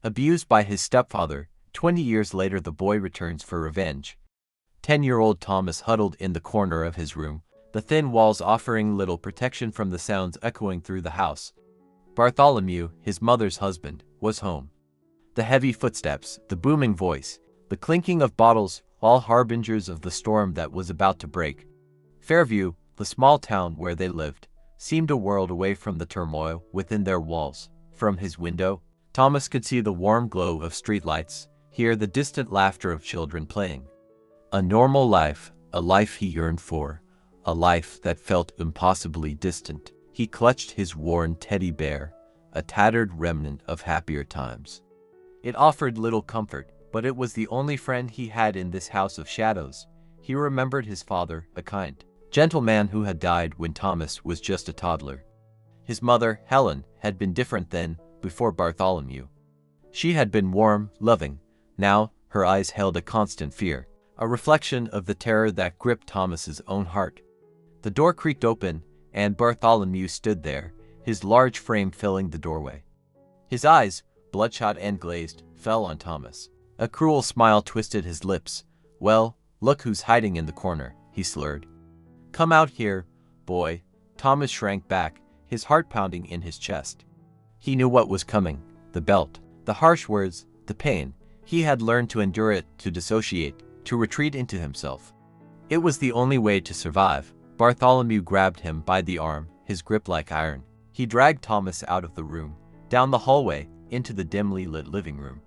Abused by his stepfather, 20 years later the boy returns for revenge. 10-year-old Thomas huddled in the corner of his room, the thin walls offering little protection from the sounds echoing through the house. Bartholomew, his mother's husband, was home. The heavy footsteps, the booming voice, the clinking of bottles, all harbingers of the storm that was about to break. Fairview, the small town where they lived, seemed a world away from the turmoil within their walls. From his window, Thomas could see the warm glow of streetlights, hear the distant laughter of children playing. A normal life, a life he yearned for, a life that felt impossibly distant. He clutched his worn teddy bear, a tattered remnant of happier times. It offered little comfort, but it was the only friend he had in this house of shadows. He remembered his father, a kind, gentle man who had died when Thomas was just a toddler. His mother, Helen, had been different then, before Bartholomew. She had been warm, loving. Now, her eyes held a constant fear, a reflection of the terror that gripped Thomas's own heart. The door creaked open, and Bartholomew stood there, his large frame filling the doorway. His eyes, bloodshot and glazed, fell on Thomas. A cruel smile twisted his lips. "Well, look who's hiding in the corner," he slurred. "Come out here, boy." Thomas shrank back, his heart pounding in his chest. He knew what was coming, the belt, the harsh words, the pain. He had learned to endure it, to dissociate, to retreat into himself. It was the only way to survive. Bartholomew grabbed him by the arm, his grip like iron. He dragged Thomas out of the room, down the hallway, into the dimly lit living room.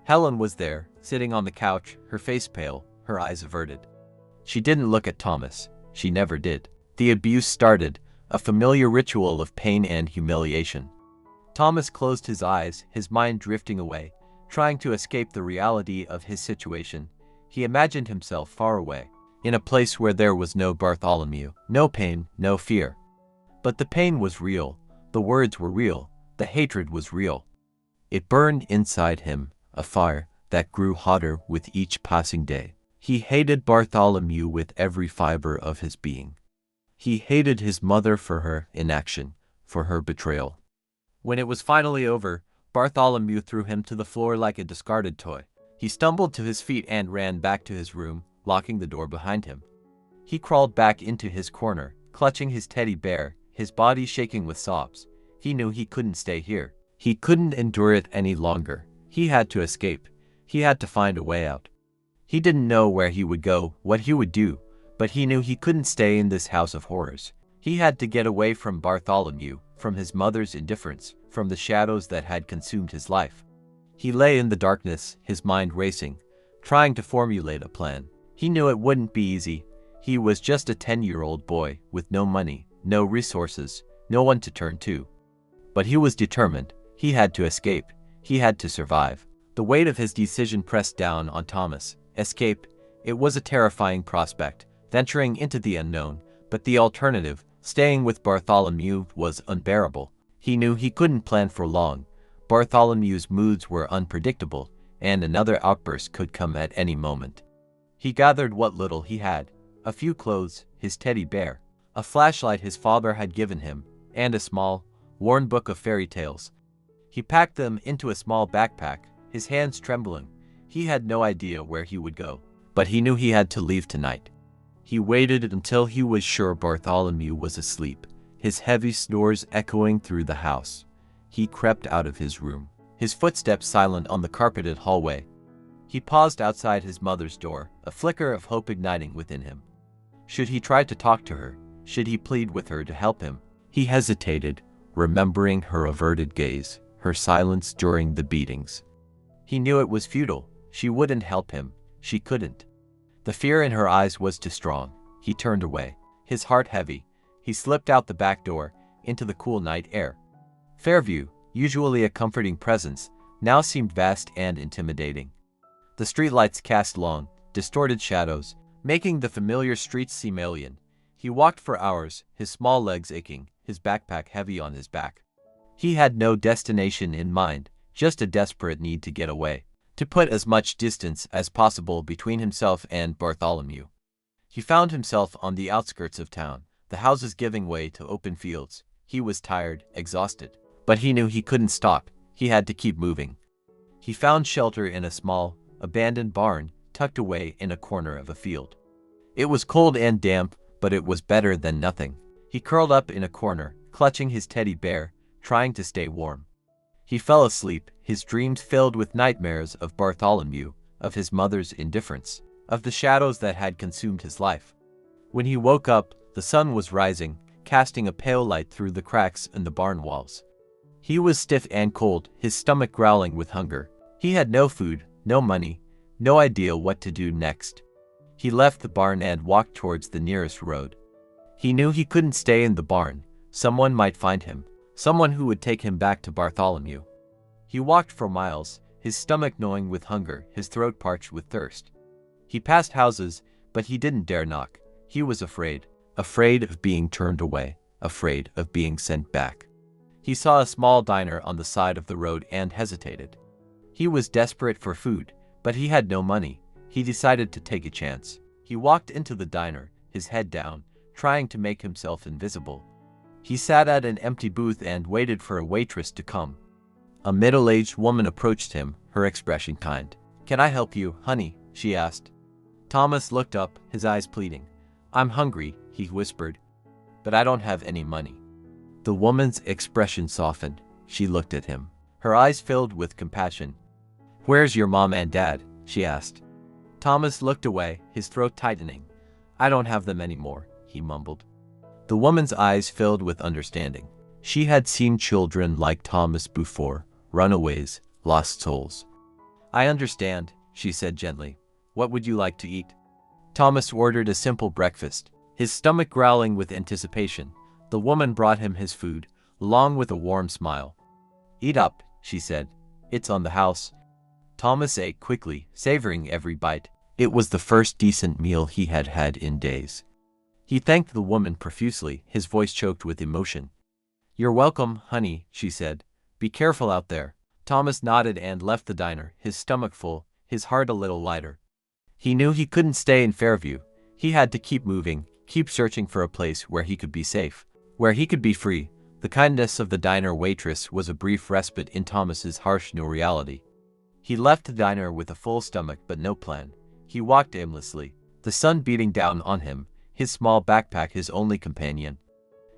Helen was there, sitting on the couch, her face pale, her eyes averted. She didn't look at Thomas. She never did. The abuse started, a familiar ritual of pain and humiliation. Thomas closed his eyes, his mind drifting away, trying to escape the reality of his situation. He imagined himself far away, in a place where there was no Bartholomew, no pain, no fear. But the pain was real, the words were real, the hatred was real. It burned inside him, a fire that grew hotter with each passing day. He hated Bartholomew with every fiber of his being. He hated his mother for her inaction, for her betrayal. When it was finally over, Bartholomew threw him to the floor like a discarded toy. He stumbled to his feet and ran back to his room, locking the door behind him. He crawled back into his corner, clutching his teddy bear, his body shaking with sobs. He knew he couldn't stay here. He couldn't endure it any longer. He had to escape. He had to find a way out. He didn't know where he would go, what he would do, but he knew he couldn't stay in this house of horrors. He had to get away from Bartholomew, from his mother's indifference, from the shadows that had consumed his life. He lay in the darkness, his mind racing, trying to formulate a plan. He knew it wouldn't be easy. He was just a 10-year-old boy with no money, no resources, no one to turn to. But he was determined. He had to escape. He had to survive. The weight of his decision pressed down on Thomas. Escape. It was a terrifying prospect, venturing into the unknown, but the alternative, staying with Bartholomew, was unbearable. He knew he couldn't plan for long. Bartholomew's moods were unpredictable, and another outburst could come at any moment. He gathered what little he had, a few clothes, his teddy bear, a flashlight his father had given him, and a small, worn book of fairy tales. He packed them into a small backpack, his hands trembling. He had no idea where he would go, but he knew he had to leave tonight. He waited until he was sure Bartholomew was asleep, his heavy snores echoing through the house. He crept out of his room, his footsteps silent on the carpeted hallway. He paused outside his mother's door, a flicker of hope igniting within him. Should he try to talk to her? Should he plead with her to help him? He hesitated, remembering her averted gaze, her silence during the beatings. He knew it was futile. She wouldn't help him. She couldn't. The fear in her eyes was too strong. He turned away, his heart heavy. He slipped out the back door, into the cool night air. Fairview, usually a comforting presence, now seemed vast and intimidating. The streetlights cast long, distorted shadows, making the familiar streets seem alien. He walked for hours, his small legs aching, his backpack heavy on his back. He had no destination in mind, just a desperate need to get away, to put as much distance as possible between himself and Bartholomew. He found himself on the outskirts of town, the houses giving way to open fields. He was tired, exhausted, but he knew he couldn't stop. He had to keep moving. He found shelter in a small, abandoned barn tucked away in a corner of a field. It was cold and damp, but it was better than nothing. He curled up in a corner, clutching his teddy bear, trying to stay warm. He fell asleep, his dreams filled with nightmares of Bartholomew, of his mother's indifference, of the shadows that had consumed his life. When he woke up, the sun was rising, casting a pale light through the cracks in the barn walls. He was stiff and cold, his stomach growling with hunger. He had no food, no money, no idea what to do next. He left the barn and walked towards the nearest road. He knew he couldn't stay in the barn. Someone might find him, someone who would take him back to Bartholomew. He walked for miles, his stomach gnawing with hunger, his throat parched with thirst. He passed houses, but he didn't dare knock. He was afraid of being turned away, afraid of being sent back. He saw a small diner on the side of the road and hesitated. He was desperate for food, but he had no money. He decided to take a chance. He walked into the diner, his head down, trying to make himself invisible. He sat at an empty booth and waited for a waitress to come. A middle-aged woman approached him, her expression kind. "Can I help you, honey?" she asked. Thomas looked up, his eyes pleading. "I'm hungry," he whispered, "but I don't have any money." The woman's expression softened. She looked at him, her eyes filled with compassion. "Where's your mom and dad?" she asked. Thomas looked away, his throat tightening. "I don't have them anymore," he mumbled. The woman's eyes filled with understanding. She had seen children like Thomas before, runaways, lost souls. "I understand," she said gently. "What would you like to eat?" Thomas ordered a simple breakfast, his stomach growling with anticipation. The woman brought him his food, along with a warm smile. "Eat up," she said. "It's on the house." Thomas ate quickly, savoring every bite. It was the first decent meal he had had in days. He thanked the woman profusely, his voice choked with emotion. "You're welcome, honey," she said. "Be careful out there." Thomas nodded and left the diner, his stomach full, his heart a little lighter. He knew he couldn't stay in Fairview. He had to keep moving, keep searching for a place where he could be safe, where he could be free. The kindness of the diner waitress was a brief respite in Thomas's harsh new reality. He left the diner with a full stomach but no plan. He walked aimlessly, the sun beating down on him, his small backpack his only companion.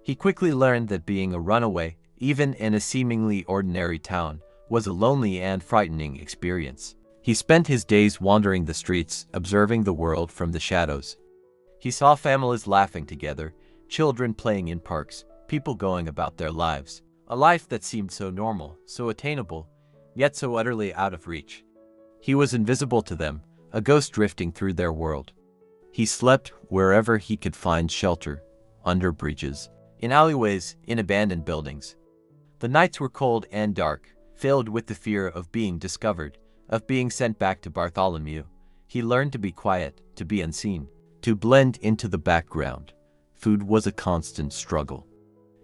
He quickly learned that being a runaway, even in a seemingly ordinary town, was a lonely and frightening experience. He spent his days wandering the streets, observing the world from the shadows. He saw families laughing together, children playing in parks, people going about their lives. A life that seemed so normal, so attainable, yet so utterly out of reach. He was invisible to them, a ghost drifting through their world. He slept wherever he could find shelter, under bridges, in alleyways, in abandoned buildings. The nights were cold and dark, filled with the fear of being discovered, of being sent back to Bartholomew. He learned to be quiet, to be unseen, to blend into the background. Food was a constant struggle.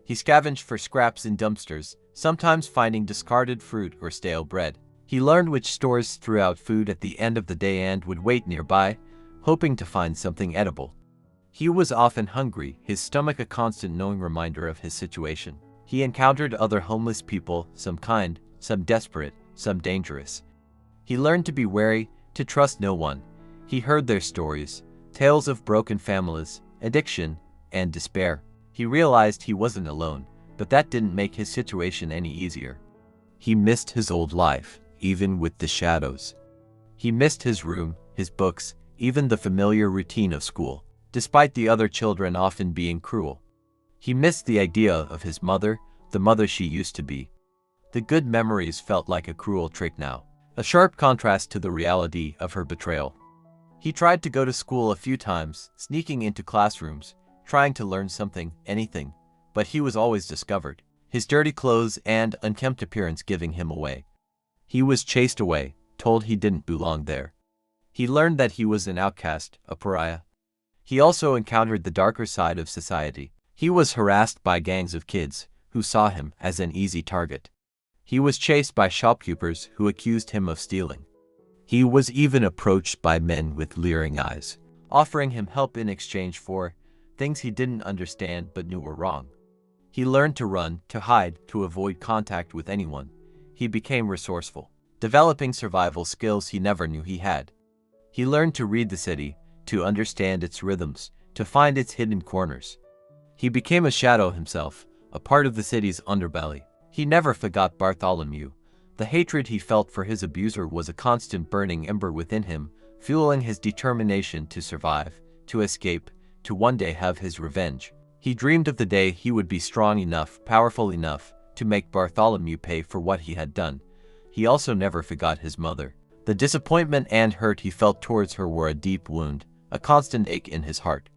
He scavenged for scraps in dumpsters, sometimes finding discarded fruit or stale bread. He learned which stores threw out food at the end of the day and would wait nearby, hoping to find something edible. He was often hungry, his stomach a constant knowing reminder of his situation. He encountered other homeless people, some kind, some desperate, some dangerous. He learned to be wary, to trust no one. He heard their stories, tales of broken families, addiction, and despair. He realized he wasn't alone, but that didn't make his situation any easier. He missed his old life, even with the shadows. He missed his room, his books, even the familiar routine of school, despite the other children often being cruel. He missed the idea of his mother, the mother she used to be. The good memories felt like a cruel trick now, a sharp contrast to the reality of her betrayal. He tried to go to school a few times, sneaking into classrooms, trying to learn something, anything, but he was always discovered, his dirty clothes and unkempt appearance giving him away. He was chased away, told he didn't belong there. He learned that he was an outcast, a pariah. He also encountered the darker side of society. He was harassed by gangs of kids who saw him as an easy target. He was chased by shopkeepers who accused him of stealing. He was even approached by men with leering eyes, offering him help in exchange for things he didn't understand but knew were wrong. He learned to run, to hide, to avoid contact with anyone. He became resourceful. developing survival skills he never knew he had. He learned to read the city, to understand its rhythms, to find its hidden corners. He became a shadow himself, a part of the city's underbelly. He never forgot Bartholomew. The hatred he felt for his abuser was a constant burning ember within him, fueling his determination to survive, to escape, to one day have his revenge. He dreamed of the day he would be strong enough, powerful enough, to make Bartholomew pay for what he had done. He also never forgot his mother. The disappointment and hurt he felt towards her were a deep wound, a constant ache in his heart.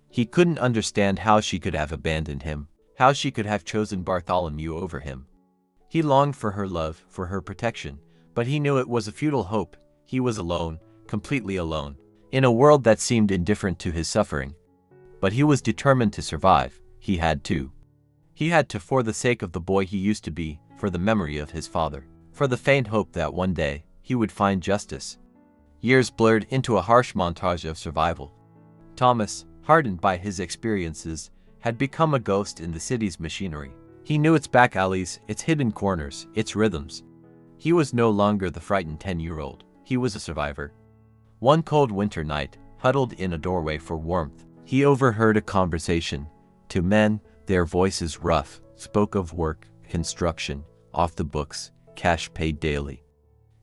He couldn't understand how she could have abandoned him, how she could have chosen Bartholomew over him. He longed for her love, for her protection, but he knew it was a futile hope. He was alone, completely alone, in a world that seemed indifferent to his suffering. But he was determined to survive. He had to. He had to, for the sake of the boy he used to be, for the memory of his father, for the faint hope that one day he would find justice. Years blurred into a harsh montage of survival. Thomas, hardened by his experiences, had become a ghost in the city's machinery. He knew its back alleys, its hidden corners, its rhythms. He was no longer the frightened 10-year-old. He was a survivor. One cold winter night, huddled in a doorway for warmth, he overheard a conversation. Two men, their voices rough, spoke of work, construction, off the books, cash paid daily.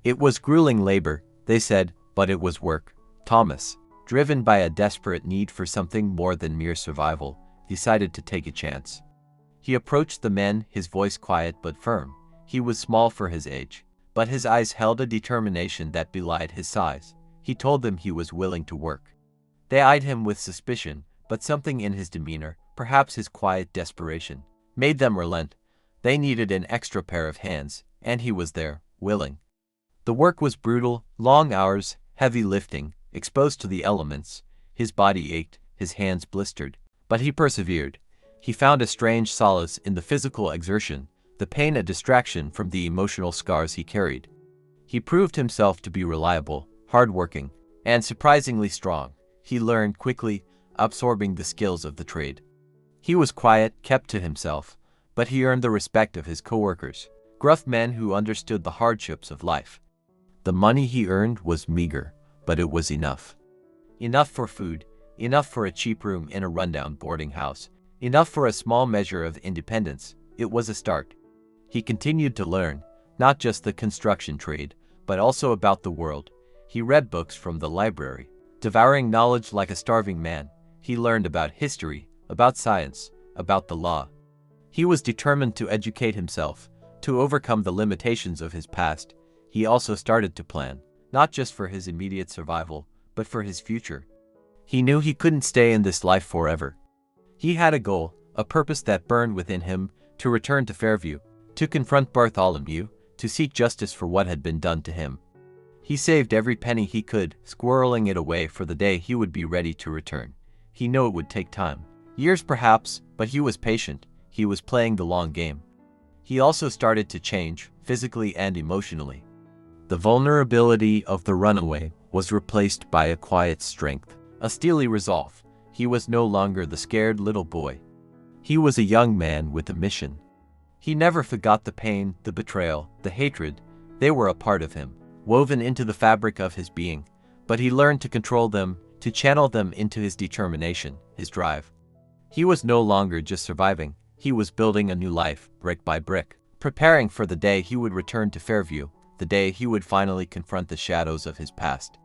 It was grueling labor, they said, but it was work. Thomas, driven by a desperate need for something more than mere survival, decided to take a chance. He approached the men, his voice quiet but firm. He was small for his age, but his eyes held a determination that belied his size. He told them he was willing to work. They eyed him with suspicion, but something in his demeanor, perhaps his quiet desperation, made them relent. They needed an extra pair of hands, and he was there, willing. The work was brutal, long hours, heavy lifting, exposed to the elements. His body ached, his hands blistered, but he persevered. He found a strange solace in the physical exertion, the pain a distraction from the emotional scars he carried. He proved himself to be reliable, hardworking, and surprisingly strong. He learned quickly, absorbing the skills of the trade. He was quiet, kept to himself, but he earned the respect of his coworkers, gruff men who understood the hardships of life. The money he earned was meager, but it was enough. Enough for food, enough for a cheap room in a rundown boarding house, enough for a small measure of independence. It was a start. He continued to learn, not just the construction trade, but also about the world. He read books from the library, devouring knowledge like a starving man. He learned about history, about science, about the law. He was determined to educate himself, to overcome the limitations of his past. He also started to plan, not just for his immediate survival, but for his future. He knew he couldn't stay in this life forever. He had a goal, a purpose that burned within him: to return to Fairview, to confront Bartholomew, to seek justice for what had been done to him. He saved every penny he could, squirreling it away for the day he would be ready to return. He knew it would take time, years perhaps, but he was patient. He was playing the long game. He also started to change, physically and emotionally. The vulnerability of the runaway was replaced by a quiet strength, a steely resolve. He was no longer the scared little boy. He was a young man with a mission. He never forgot the pain, the betrayal, the hatred. They were a part of him, woven into the fabric of his being. But he learned to control them, to channel them into his determination, his drive. He was no longer just surviving. He was building a new life, brick by brick, preparing for the day he would return to Fairview, the day he would finally confront the shadows of his past.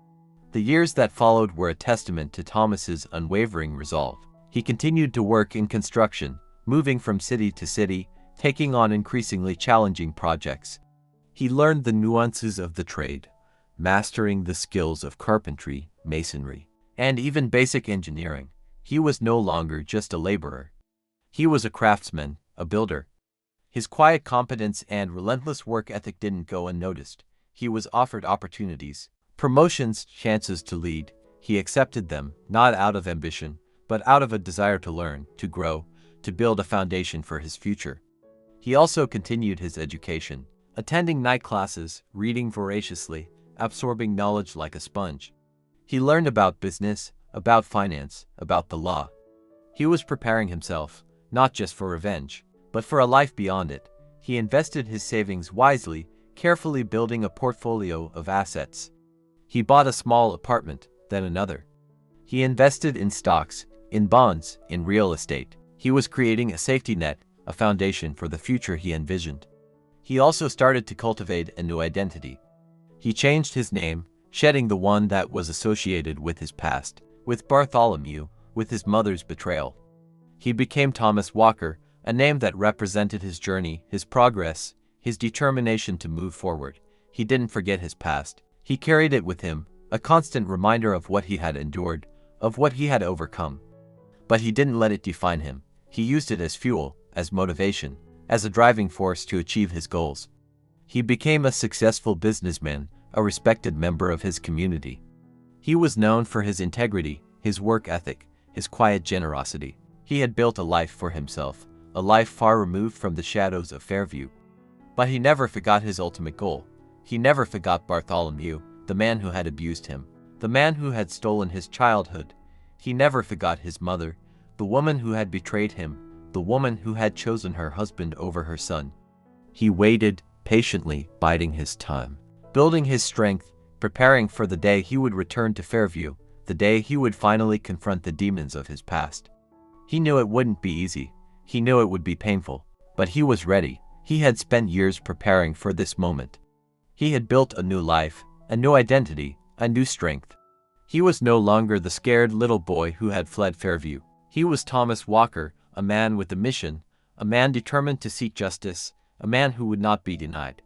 The years that followed were a testament to Thomas's unwavering resolve. He continued to work in construction, moving from city to city, taking on increasingly challenging projects. He learned the nuances of the trade, mastering the skills of carpentry, masonry, and even basic engineering. He was no longer just a laborer. He was a craftsman, a builder. His quiet competence and relentless work ethic didn't go unnoticed. He was offered opportunities, promotions, chances to lead. He accepted them, not out of ambition, but out of a desire to learn, to grow, to build a foundation for his future. He also continued his education, attending night classes, reading voraciously, absorbing knowledge like a sponge. He learned about business, about finance, about the law. He was preparing himself, not just for revenge, but for a life beyond it. He invested his savings wisely, carefully building a portfolio of assets. He bought a small apartment, then another. He invested in stocks, in bonds, in real estate. He was creating a safety net, a foundation for the future he envisioned. He also started to cultivate a new identity. He changed his name, shedding the one that was associated with his past, with Bartholomew, with his mother's betrayal. He became Thomas Walker, a name that represented his journey, his progress, his determination to move forward. He didn't forget his past. He carried it with him, a constant reminder of what he had endured, of what he had overcome. But he didn't let it define him. He used it as fuel, as motivation, as a driving force to achieve his goals. He became a successful businessman, a respected member of his community. He was known for his integrity, his work ethic, his quiet generosity. He had built a life for himself, a life far removed from the shadows of Fairview. But he never forgot his ultimate goal. He never forgot Bartholomew, the man who had abused him, the man who had stolen his childhood. He never forgot his mother, the woman who had betrayed him, the woman who had chosen her husband over her son. He waited, patiently biding his time, building his strength, preparing for the day he would return to Fairview, the day he would finally confront the demons of his past. He knew it wouldn't be easy. He knew it would be painful, but he was ready. He had spent years preparing for this moment. He had built a new life, a new identity, a new strength. He was no longer the scared little boy who had fled Fairview. He was Thomas Walker, a man with a mission, a man determined to seek justice, a man who would not be denied.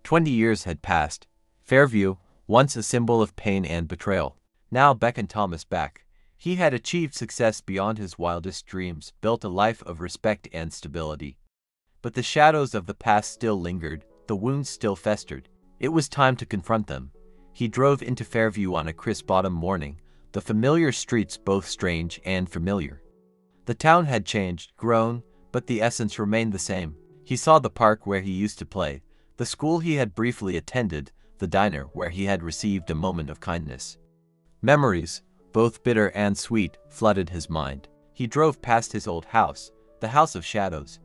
20 years had passed. Fairview, once a symbol of pain and betrayal, now beckoned Thomas back. He had achieved success beyond his wildest dreams, built a life of respect and stability. But the shadows of the past still lingered, the wounds still festered. It was time to confront them. He drove into Fairview on a crisp autumn morning, the familiar streets both strange and familiar. The town had changed, grown, but the essence remained the same. He saw the park where he used to play, the school he had briefly attended, the diner where he had received a moment of kindness. Memories, both bitter and sweet, flooded his mind. He drove past his old house, the house of shadows.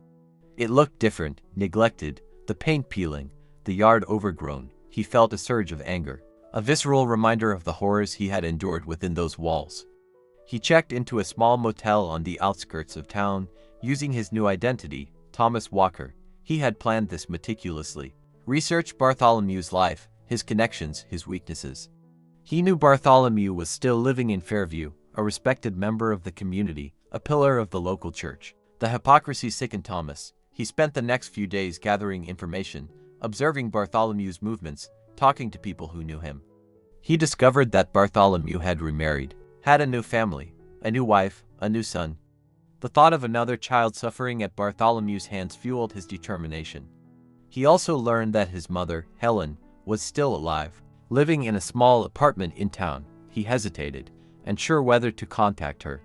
It looked different, neglected, the paint peeling, the yard overgrown. He felt a surge of anger, a visceral reminder of the horrors he had endured within those walls. He checked into a small motel on the outskirts of town, using his new identity, Thomas Walker. He had planned this meticulously, researched Bartholomew's life, his connections, his weaknesses. He knew Bartholomew was still living in Fairview, a respected member of the community, a pillar of the local church. The hypocrisy sickened Thomas. He spent the next few days gathering information, observing Bartholomew's movements, talking to people who knew him. He discovered that Bartholomew had remarried, had a new family, a new wife, a new son. The thought of another child suffering at Bartholomew's hands fueled his determination. He also learned that his mother, Helen, was still alive, living in a small apartment in town. He hesitated, unsure whether to contact her.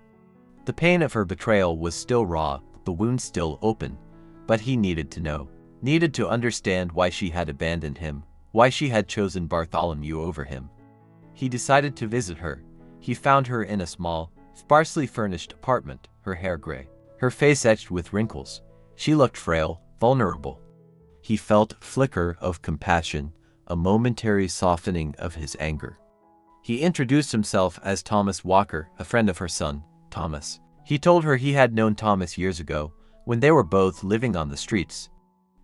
The pain of her betrayal was still raw, the wound still open, but he needed to know, needed to understand why she had abandoned him, why she had chosen Bartholomew over him. He decided to visit her. He found her in a small, sparsely furnished apartment, her hair gray, her face etched with wrinkles. She looked frail, vulnerable. He felt a flicker of compassion, a momentary softening of his anger. He introduced himself as Thomas Walker, a friend of her son, Thomas. He told her he had known Thomas years ago, when they were both living on the streets.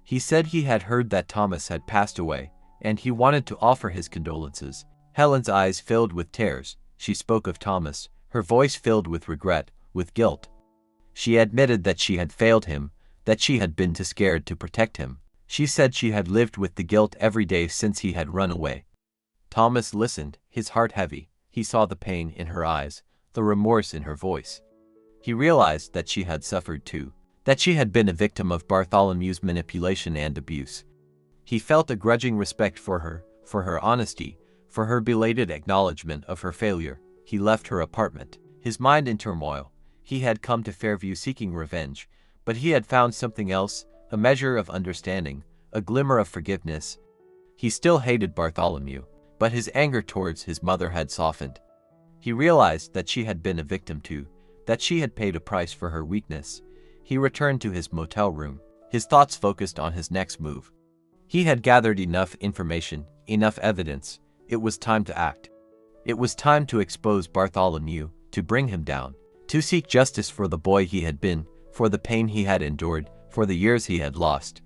He said he had heard that Thomas had passed away, and he wanted to offer his condolences. Helen's eyes filled with tears. She spoke of Thomas, her voice filled with regret, with guilt. She admitted that she had failed him, that she had been too scared to protect him. She said she had lived with the guilt every day since he had run away. Thomas listened, his heart heavy. He saw the pain in her eyes, the remorse in her voice. He realized that she had suffered too, that she had been a victim of Bartholomew's manipulation and abuse. He felt a grudging respect for her honesty, for her belated acknowledgement of her failure. He left her apartment, his mind in turmoil. He had come to Fairview seeking revenge, but he had found something else, a measure of understanding, a glimmer of forgiveness. He still hated Bartholomew, but his anger towards his mother had softened. He realized that she had been a victim too, that she had paid a price for her weakness. He returned to his motel room, his thoughts focused on his next move. He had gathered enough information, enough evidence. It was time to act. It was time to expose Bartholomew, to bring him down, to seek justice for the boy he had been, for the pain he had endured, for the years he had lost.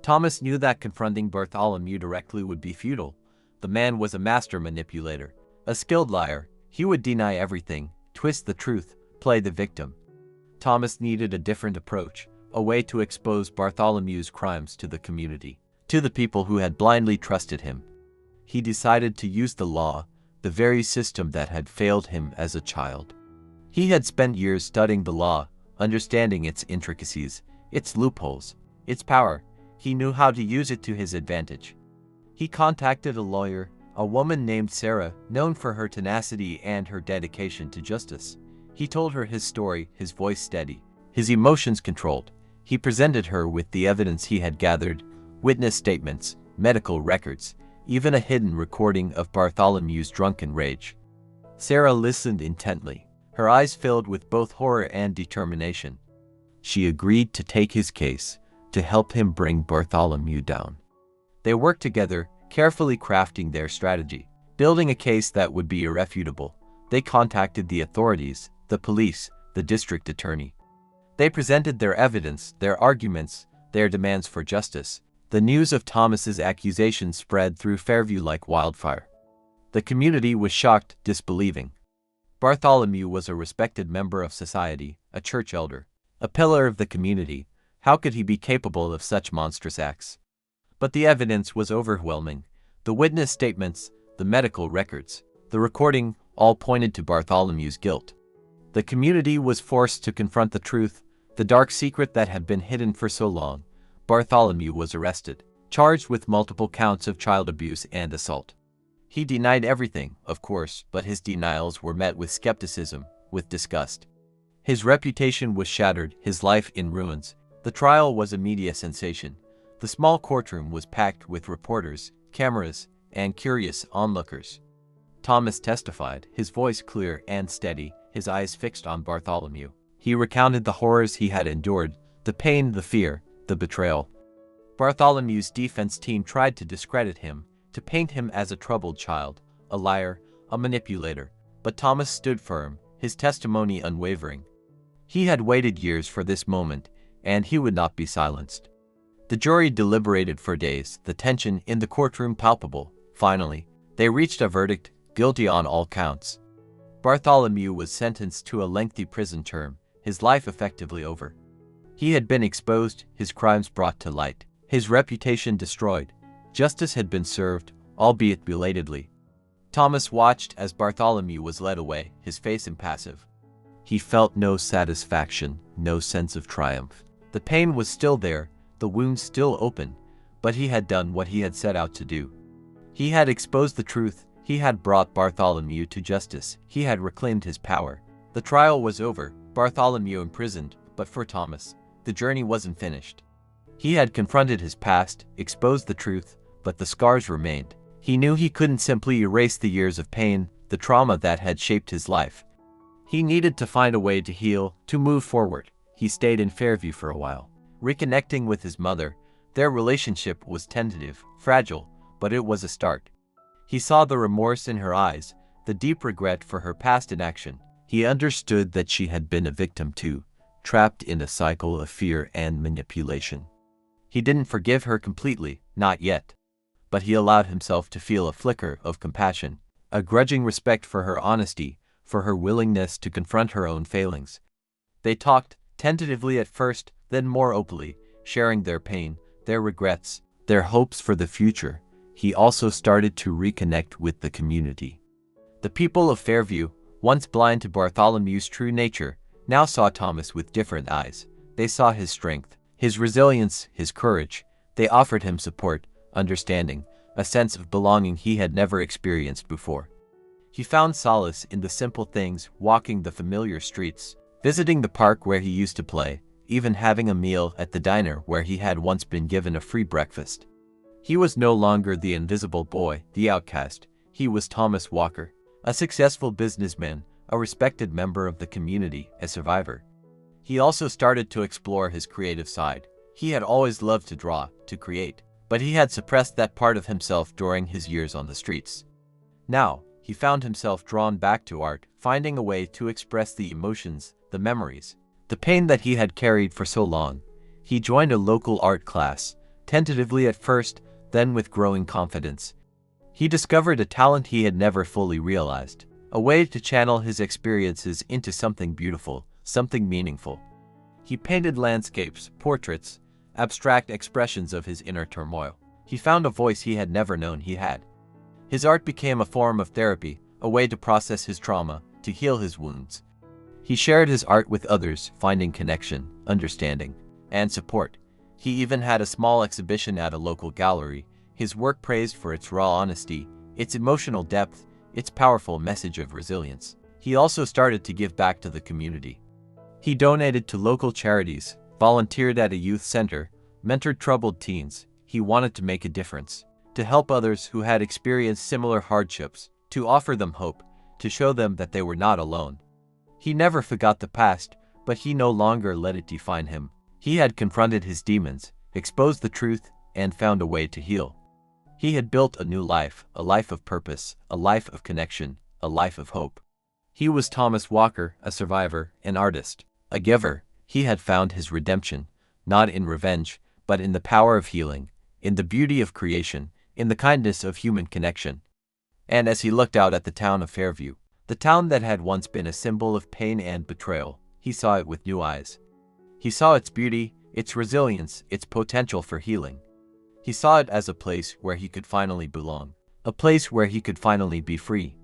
Thomas knew that confronting Bartholomew directly would be futile. The man was a master manipulator, a skilled liar. He would deny everything, twist the truth, play the victim. Thomas needed a different approach, a way to expose Bartholomew's crimes to the community, to the people who had blindly trusted him. He decided to use the law, the very system that had failed him as a child. He had spent years studying the law, understanding its intricacies, its loopholes, its power. He knew how to use it to his advantage. He contacted a lawyer, a woman named Sarah, known for her tenacity and her dedication to justice. He told her his story, his voice steady, his emotions controlled. He presented her with the evidence he had gathered, witness statements, medical records, even a hidden recording of Bartholomew's drunken rage. Sarah listened intently, her eyes filled with both horror and determination. She agreed to take his case, to help him bring Bartholomew down. They worked together, carefully crafting their strategy, building a case that would be irrefutable. They contacted the authorities, the police, the district attorney. They presented their evidence, their arguments, their demands for justice. The news of Thomas's accusations spread through Fairview like wildfire. The community was shocked, disbelieving. Bartholomew was a respected member of society, a church elder, a pillar of the community. How could he be capable of such monstrous acts? But the evidence was overwhelming. The witness statements, the medical records, the recording, all pointed to Bartholomew's guilt. The community was forced to confront the truth, the dark secret that had been hidden for so long. Bartholomew was arrested, charged with multiple counts of child abuse and assault. He denied everything, of course, but his denials were met with skepticism, with disgust. His reputation was shattered, his life in ruins. The trial was a media sensation. The small courtroom was packed with reporters, cameras, and curious onlookers. Thomas testified, his voice clear and steady, his eyes fixed on Bartholomew. He recounted the horrors he had endured, the pain, the fear, the betrayal. Bartholomew's defense team tried to discredit him, to paint him as a troubled child, a liar, a manipulator. But Thomas stood firm, his testimony unwavering. He had waited years for this moment, and he would not be silenced. The jury deliberated for days, the tension in the courtroom palpable. Finally, they reached a verdict, guilty on all counts. Bartholomew was sentenced to a lengthy prison term, his life effectively over. He had been exposed, his crimes brought to light, his reputation destroyed. Justice had been served, albeit belatedly. Thomas watched as Bartholomew was led away, his face impassive. He felt no satisfaction, no sense of triumph. The pain was still there, the wound still open, but he had done what he had set out to do. He had exposed the truth, he had brought Bartholomew to justice, he had reclaimed his power. The trial was over, Bartholomew imprisoned, but for Thomas, the journey wasn't finished. He had confronted his past, exposed the truth, but the scars remained. He knew he couldn't simply erase the years of pain, the trauma that had shaped his life. He needed to find a way to heal, to move forward. He stayed in Fairview for a while, reconnecting with his mother. Their relationship was tentative, fragile, but it was a start. He saw the remorse in her eyes, the deep regret for her past inaction. He understood that she had been a victim too, trapped in a cycle of fear and manipulation. He didn't forgive her completely, not yet. But he allowed himself to feel a flicker of compassion, a grudging respect for her honesty, for her willingness to confront her own failings. They talked, tentatively at first, then more openly, sharing their pain, their regrets, their hopes for the future. He also started to reconnect with the community. The people of Fairview, once blind to Bartholomew's true nature, now saw Thomas with different eyes. They saw his strength, his resilience, his courage. They offered him support, understanding, a sense of belonging he had never experienced before. He found solace in the simple things, walking the familiar streets, visiting the park where he used to play, even having a meal at the diner where he had once been given a free breakfast. He was no longer the invisible boy, the outcast. He was Thomas Walker, a successful businessman, a respected member of the community, a survivor. He also started to explore his creative side. He had always loved to draw, to create, but he had suppressed that part of himself during his years on the streets. Now, he found himself drawn back to art, finding a way to express the emotions, the memories, the pain that he had carried for so long. He joined a local art class, tentatively at first, then with growing confidence. He discovered a talent he had never fully realized, a way to channel his experiences into something beautiful, something meaningful. He painted landscapes, portraits, abstract expressions of his inner turmoil. He found a voice he had never known he had. His art became a form of therapy, a way to process his trauma, to heal his wounds. He shared his art with others, finding connection, understanding, and support. He even had a small exhibition at a local gallery, his work praised for its raw honesty, its emotional depth, its powerful message of resilience. He also started to give back to the community. He donated to local charities, volunteered at a youth center, mentored troubled teens. He wanted to make a difference, to help others who had experienced similar hardships, to offer them hope, to show them that they were not alone. He never forgot the past, but he no longer let it define him. He had confronted his demons, exposed the truth, and found a way to heal. He had built a new life, a life of purpose, a life of connection, a life of hope. He was Thomas Walker, a survivor, an artist, a giver. He had found his redemption, not in revenge, but in the power of healing, in the beauty of creation, in the kindness of human connection. And as he looked out at the town of Fairview, the town that had once been a symbol of pain and betrayal, he saw it with new eyes. He saw its beauty, its resilience, its potential for healing. He saw it as a place where he could finally belong, a place where he could finally be free.